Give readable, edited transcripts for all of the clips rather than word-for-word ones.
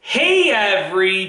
Hey everybody!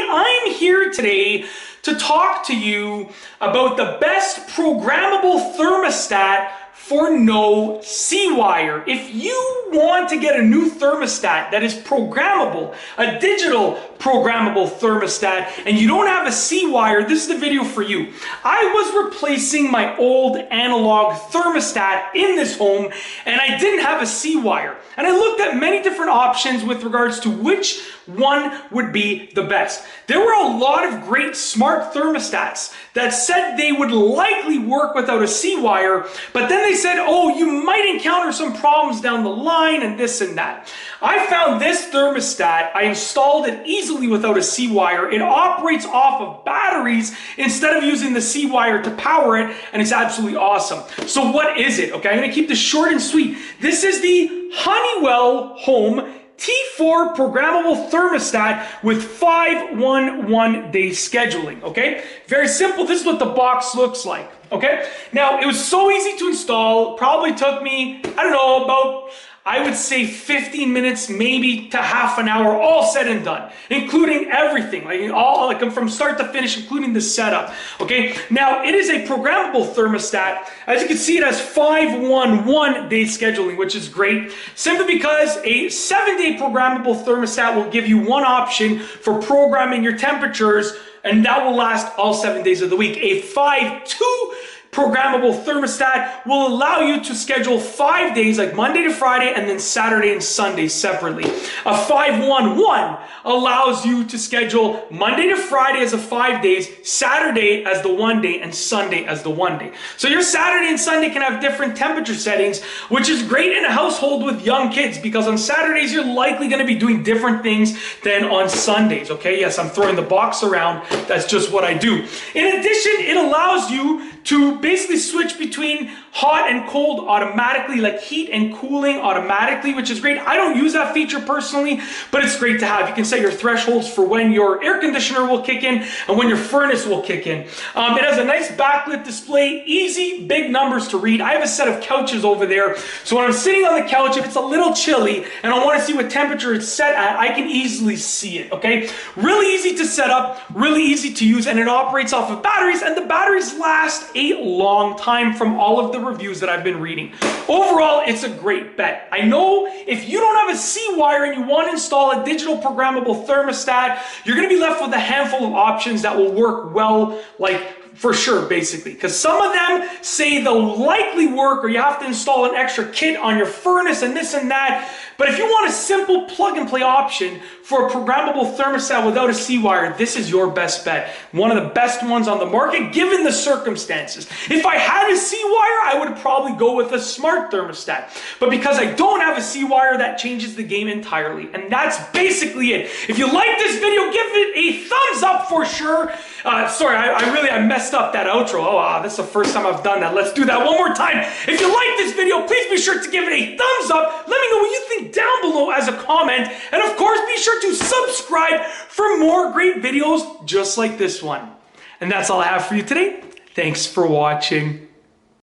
I'm here today to talk to you about the best programmable thermostat for no C-wire. If you want to get a new thermostat that is programmable, a digital programmable thermostat, and you don't have a C-wire, this is the video for you. I was replacing my old analog thermostat in this home, and I didn't have a C-wire. And I looked at many different options with regards to which one would be the best. There were a lot of great smart thermostats that said they would likely work without a C-wire, but then they said, oh, you might encounter some problems down the line and this and that. I found this thermostat, I installed it easily without a C-wire. It operates off of batteries instead of using the C-wire to power it, and it's absolutely awesome. So what is it? Okay, I'm gonna keep this short and sweet. This is the Honeywell Home T4 programmable thermostat with 511-day scheduling, okay? Very simple. This is what the box looks like, okay? Now, it was so easy to install. Probably took me, I don't know, about, I would say 15 minutes, maybe to half an hour, all said and done, including everything, like from start to finish, including the setup, okay? Now, it is a programmable thermostat. As you can see, it has 511-day scheduling, which is great, simply because a 7-day programmable thermostat will give you one option for programming your temperatures, and that will last all 7 days of the week. A 5-2 programmable thermostat will allow you to schedule 5 days, like Monday to Friday, and then Saturday and Sunday separately. A 511 allows you to schedule Monday to Friday as a 5 days, Saturday as the 1 day, and Sunday as the 1 day. So your Saturday and Sunday can have different temperature settings, which is great in a household with young kids, because on Saturdays you're likely going to be doing different things than on Sundays, okay? Yes, I'm throwing the box around. That's just what I do. In addition, it allows you to basically switch between hot and cold automatically, like heat and cooling automatically, which is great. I don't use that feature personally, but it's great to have. You can set your thresholds for when your air conditioner will kick in and when your furnace will kick in. It has a nice backlit display, easy, big numbers to read. I have a set of couches over there, so when I'm sitting on the couch, if it's a little chilly and I want to see what temperature it's set at, I can easily see it, okay? Really easy to set up, really easy to use, and it operates off of batteries, and the batteries last a long time from all of the reviews that I've been reading. Overall, it's a great bet. I know if you don't have a C-wire and you want to install a digital programmable thermostat, you're going to be left with a handful of options that will work well, like for sure, basically, because some of them say they'll likely work, or you have to install an extra kit on your furnace and this and that. But if you want a simple plug-and-play option for a programmable thermostat without a C-wire, this is your best bet. One of the best ones on the market, given the circumstances. If I had a C-wire, I would probably go with a smart thermostat. But because I don't have a C-wire, that changes the game entirely. And that's basically it. If you like this video, give it a thumbs up for sure. Sorry, I messed up that outro. Oh, wow, that's the first time I've done that. Let's do that one more time. If you like this video, please be sure to give it a thumbs up. Let me know what you think down below as a comment. And of course, be sure to subscribe for more great videos just like this one. And that's all I have for you today. Thanks for watching.